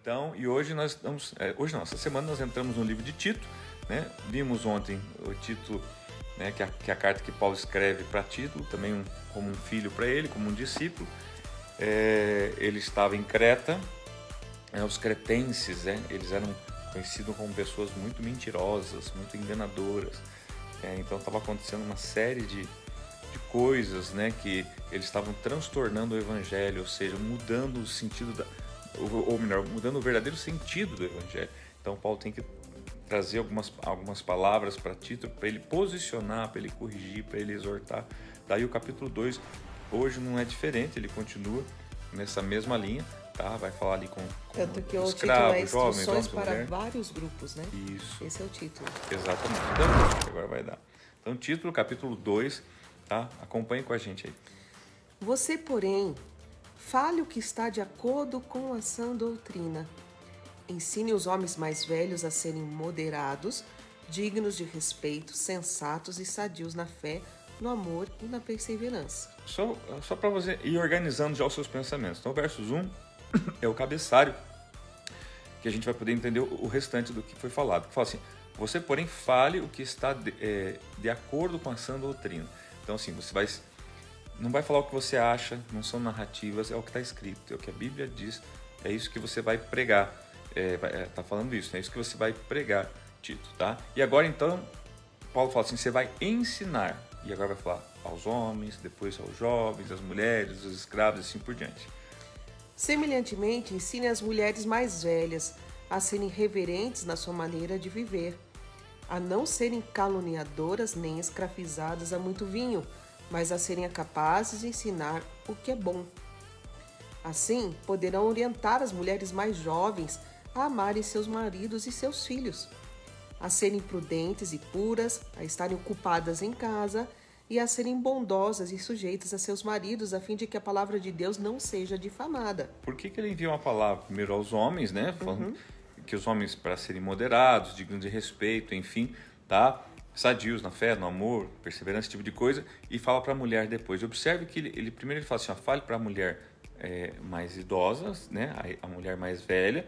Então, e hoje nós estamos, hoje não, essa semana nós entramos no livro de Tito, né? Vimos ontem o Tito, né, que é a carta que Paulo escreve para Tito, também como um filho para ele, como um discípulo. Ele estava em Creta, os cretenses, eles eram conhecidos como pessoas muito mentirosas, muito enganadoras. Então estava acontecendo uma série de coisas, né, que eles estavam transtornando o evangelho, ou seja, mudando o sentido ou melhor, mudando o verdadeiro sentido do evangelho. Então Paulo tem que trazer algumas palavras para Tito, para ele posicionar, para ele corrigir, para ele exortar. Daí o capítulo 2 hoje não é diferente, ele continua nessa mesma linha, tá? Vai falar ali com tanto que escravos, o título é jovens, Instruções para mulher. vários grupos, né? Isso. Esse é o título. Exatamente. Então, agora vai dar. Então, título, capítulo 2, tá? Acompanhe com a gente aí. Você, porém, fale o que está de acordo com a sã doutrina. Ensine os homens mais velhos a serem moderados, dignos de respeito, sensatos e sadios na fé, no amor e na perseverança. Só para você ir organizando já os seus pensamentos. Então, versos 1 é o cabeçário, que a gente vai poder entender o restante do que foi falado. Fala assim, você, porém, fale o que está de acordo com a sã doutrina. Então, assim, você não vai falar o que você acha, não são narrativas, é o que está escrito, é o que a Bíblia diz, é isso que você vai pregar. Tá falando isso, é isso que você vai pregar, Tito, tá? E agora, então, Paulo fala assim, você vai ensinar, e agora vai falar aos homens, depois aos jovens, às mulheres, aos escravos, e assim por diante. Semelhantemente, ensine as mulheres mais velhas a serem reverentes na sua maneira de viver, a não serem caluniadoras nem escravizadas a muito vinho, mas a serem capazes de ensinar o que é bom. Assim, poderão orientar as mulheres mais jovens a amarem seus maridos e seus filhos, a serem prudentes e puras, a estarem ocupadas em casa e a serem bondosas e sujeitas a seus maridos, a fim de que a palavra de Deus não seja difamada. Por que ele envia uma palavra primeiro aos homens, né? Falando que os homens, para serem moderados, dignos de respeito, enfim, tá? Sadios na fé, no amor, perseverança, esse tipo de coisa, e fala para a mulher depois. Observe que ele primeiro fala assim, fale para a mulher mais idosa, né? A mulher mais velha,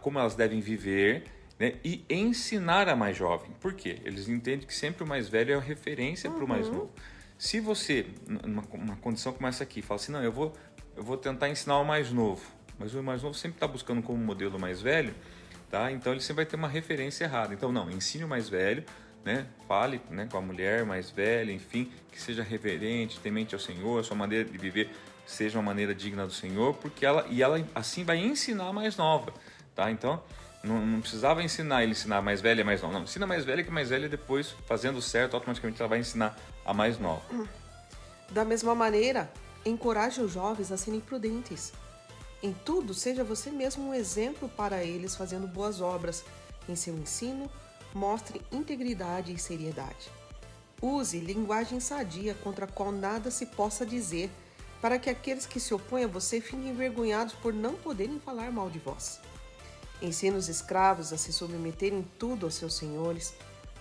como elas devem viver, né? E ensinar a mais jovem. Por quê? Eles entendem que sempre o mais velho é a referência para o mais novo. Se você, numa condição como essa aqui, fala assim, não, eu vou tentar ensinar o mais novo, mas o mais novo sempre está buscando como modelo o mais velho, tá? Então ele sempre vai ter uma referência errada. Então não, ensine o mais velho, né? Fale, né, com a mulher mais velha, enfim, que seja reverente, temente ao Senhor, a sua maneira de viver seja uma maneira digna do Senhor, porque ela assim vai ensinar a mais nova, tá? Então não precisava ensinar a mais velha e a mais nova. Não, ensina a mais velha, que a mais velha depois, fazendo certo, automaticamente ela vai ensinar a mais nova. Da mesma maneira, encoraje os jovens a serem prudentes. Em tudo, seja você mesmo um exemplo para eles, fazendo boas obras. Em seu ensino, mostre integridade e seriedade. Use linguagem sadia contra a qual nada se possa dizer, para que aqueles que se opõem a você fiquem envergonhados por não poderem falar mal de vós. Ensine os escravos a se submeterem tudo aos seus senhores,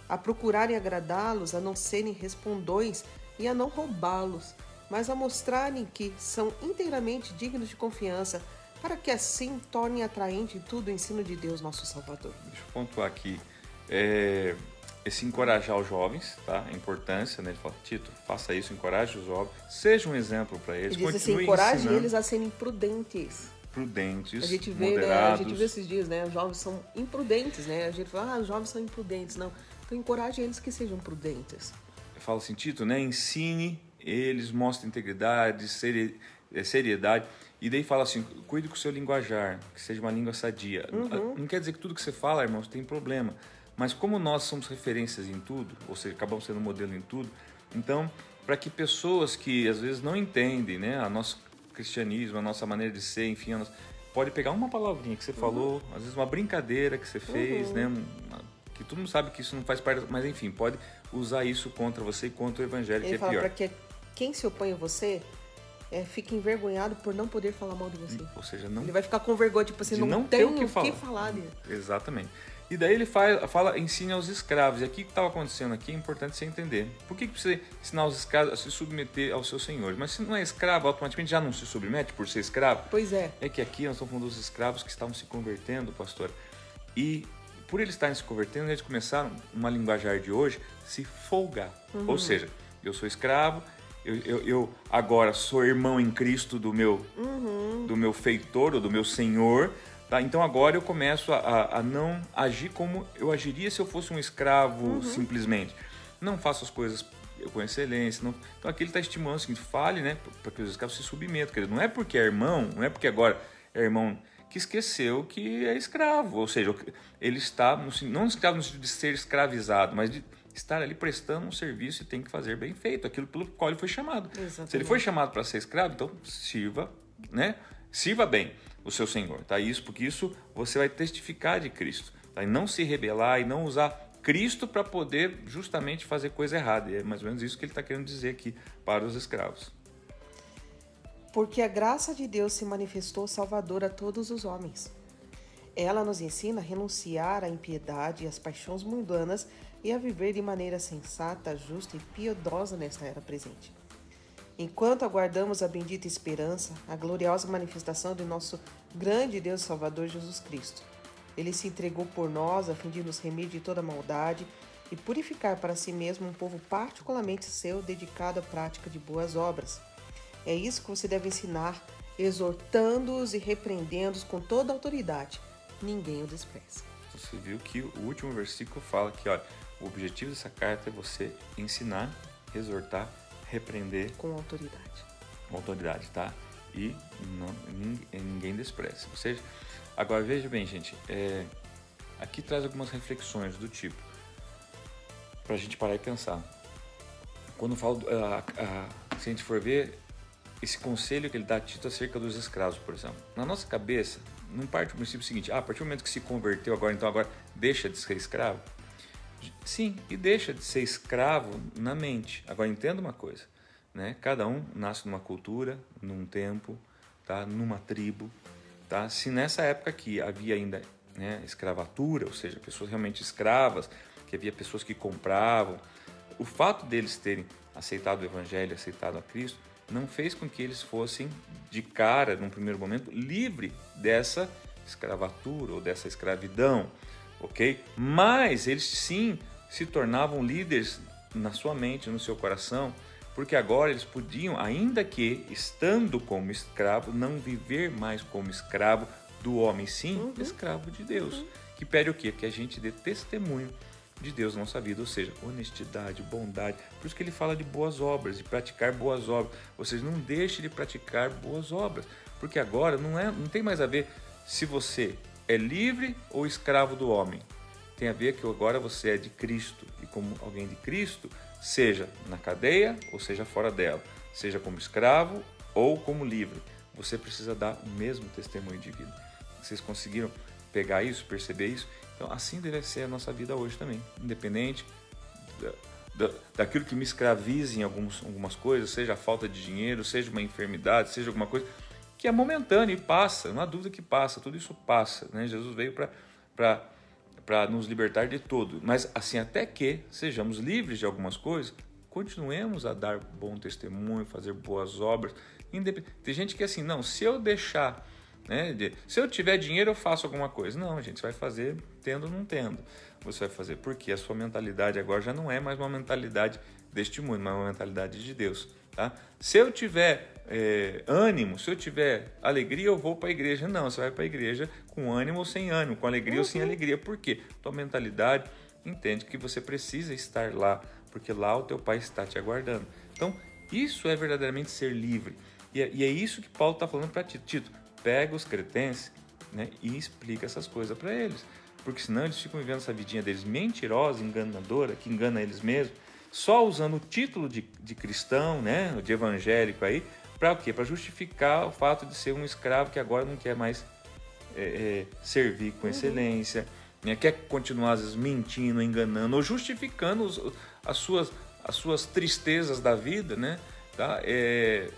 a procurarem agradá-los, a não serem respondões e a não roubá-los, mas a mostrarem que são inteiramente dignos de confiança, para que assim tornem atraente em tudo o ensino de Deus, nosso Salvador. Deixa eu pontuar aqui, esse encorajar os jovens, tá? A importância, né? Ele fala, Tito, faça isso, encoraje os jovens, seja um exemplo para eles. Ele diz assim, encoraje eles a serem prudentes. Prudentes, a gente vê, moderados. Né, a gente vê esses dias, né? Os jovens são imprudentes, né? A gente fala, os jovens são imprudentes. Não, então encoraje eles que sejam prudentes. Eu falo assim, Tito, né? Ensine eles, mostre integridade, seriedade. E daí fala assim, cuide com o seu linguajar, que seja uma língua sadia. Não quer dizer que tudo que você fala, irmãos, tem problema. Mas como nós somos referências em tudo, ou seja, acabamos sendo modelo em tudo, então, para que pessoas que às vezes não entendem, né, a nosso cristianismo, a nossa maneira de ser, enfim, pode pegar uma palavrinha que você falou, às vezes uma brincadeira que você fez, né, que todo mundo sabe que isso não faz parte, mas enfim, pode usar isso contra você e contra o evangelho, Ele que é fala pior. Para que quem se opõe a você fica envergonhado por não poder falar mal de você. Ou seja, não... Ele vai ficar com vergonha, tipo assim, não tem o que falar dele. Exatamente. E daí ele ensina aos escravos. E aqui o que estava acontecendo aqui é importante você entender. Por que precisa ensinar os escravos a se submeter aos seus senhores? Mas se não é escravo, automaticamente já não se submete por ser escravo? Pois é. É que aqui nós estamos falando dos escravos que estavam se convertendo, pastor. E por eles estarem se convertendo, eles começaram, numa linguajar de hoje, se folgar. Ou seja, eu sou escravo, eu agora sou irmão em Cristo do meu feitor ou do meu senhor. Tá? Então agora eu começo a não agir como eu agiria se eu fosse um escravo simplesmente. Não faço as coisas com excelência. Não... Então aqui ele está estimulando o seguinte, fale, né, para que os escravos se submetam. Quer dizer, não é porque é irmão, não é porque agora é irmão que esqueceu que é escravo. Ou seja, ele está, não escravo no sentido de ser escravizado, mas de estar ali prestando um serviço e tem que fazer bem feito, aquilo pelo qual ele foi chamado. Exatamente. Se ele foi chamado para ser escravo, então sirva, né? Sirva bem o seu Senhor, tá? Porque isso você vai testificar de Cristo, tá? E não se rebelar e não usar Cristo para poder justamente fazer coisa errada. E é mais ou menos isso que ele está querendo dizer aqui para os escravos. Porque a graça de Deus se manifestou salvadora a todos os homens. Ela nos ensina a renunciar à impiedade e às paixões mundanas e a viver de maneira sensata, justa e piedosa nesta era presente. Enquanto aguardamos a bendita esperança, a gloriosa manifestação de nosso grande Deus Salvador Jesus Cristo. Ele se entregou por nós a fim de nos remir de toda maldade e purificar para si mesmo um povo particularmente seu, dedicado à prática de boas obras. É isso que você deve ensinar, exortando-os e repreendendo-os com toda a autoridade. Ninguém o despreza. Você viu que o último versículo fala que, olha, o objetivo dessa carta é você ensinar, exortar, repreender com autoridade. Com autoridade, tá? E ninguém despreza. Ou seja, agora veja bem, gente, aqui traz algumas reflexões do tipo, para a gente parar e pensar. Quando eu falo, se a gente for ver, esse conselho que ele dá a Tito acerca dos escravos, por exemplo. Na nossa cabeça, não parte do princípio seguinte, a partir do momento que se converteu agora deixa de ser escravo? Sim, e deixa de ser escravo na mente. Agora entenda uma coisa, né? Cada um nasce numa cultura, num tempo, tá? Numa tribo. Tá? Se nessa época aqui havia ainda, né, escravatura, ou seja, pessoas realmente escravas, que havia pessoas que compravam, o fato deles terem aceitado o Evangelho, aceitado a Cristo, não fez com que eles fossem de cara, num primeiro momento, livre dessa escravatura ou dessa escravidão, ok? Mas eles sim se tornavam líderes na sua mente, no seu coração, porque agora eles podiam, ainda que estando como escravo, não viver mais como escravo do homem, sim, escravo de Deus, que pede o quê? Que a gente dê testemunho de Deus na nossa vida, ou seja, honestidade, bondade. Por isso que ele fala de boas obras, de praticar boas obras. Ou seja, não deixe de praticar boas obras, porque agora não tem mais a ver se você é livre ou escravo do homem. Tem a ver que agora você é de Cristo, e como alguém de Cristo, seja na cadeia ou seja fora dela, seja como escravo ou como livre, você precisa dar o mesmo testemunho de vida. Vocês conseguiram pegar isso, perceber isso? Então assim deve ser a nossa vida hoje também, independente daquilo que me escravize em algumas coisas, seja a falta de dinheiro, seja uma enfermidade, seja alguma coisa que é momentânea e passa, não há dúvida que passa, tudo isso passa, né? Jesus veio para nos libertar de tudo, mas assim, até que sejamos livres de algumas coisas, continuemos a dar bom testemunho, fazer boas obras. Tem gente que é assim, não, se eu deixar, né, se eu tiver dinheiro eu faço alguma coisa. Não, gente, você vai fazer tendo ou não tendo. Você vai fazer porque a sua mentalidade agora já não é mais uma mentalidade deste mundo, mas uma mentalidade de Deus. Tá? Se eu tiver ânimo, se eu tiver alegria, eu vou para a igreja. Não, você vai para a igreja com ânimo ou sem ânimo, com alegria ou sem alegria. Por quê? Tua mentalidade entende que você precisa estar lá, porque lá o teu Pai está te aguardando. Então, isso é verdadeiramente ser livre. E é isso que Paulo está falando para Tito. Tito, pega os cretenses, né, e explica essas coisas para eles. Porque senão eles ficam vivendo essa vidinha deles mentirosa, enganadora, que engana eles mesmos, só usando o título de cristão, né, de evangélico aí, para o quê? Para justificar o fato de ser um escravo que agora não quer mais servir com excelência, né, quer continuar às vezes mentindo, enganando ou justificando as suas tristezas da vida, né, tá?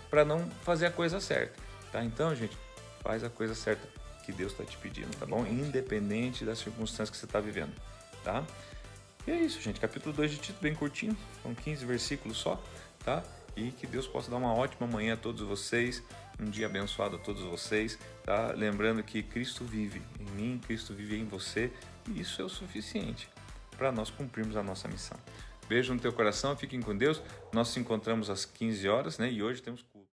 Para não fazer a coisa certa, tá? Então, gente, faz a coisa certa que Deus está te pedindo, tá bom? Independente das circunstâncias que você está vivendo, tá? E é isso, gente. Capítulo 2 de Tito, bem curtinho, são 15 versículos só, tá? E que Deus possa dar uma ótima manhã a todos vocês, um dia abençoado a todos vocês, tá? Lembrando que Cristo vive em mim, Cristo vive em você, e isso é o suficiente para nós cumprirmos a nossa missão. Beijo no teu coração, fiquem com Deus. Nós nos encontramos às 15 horas, né? E hoje temos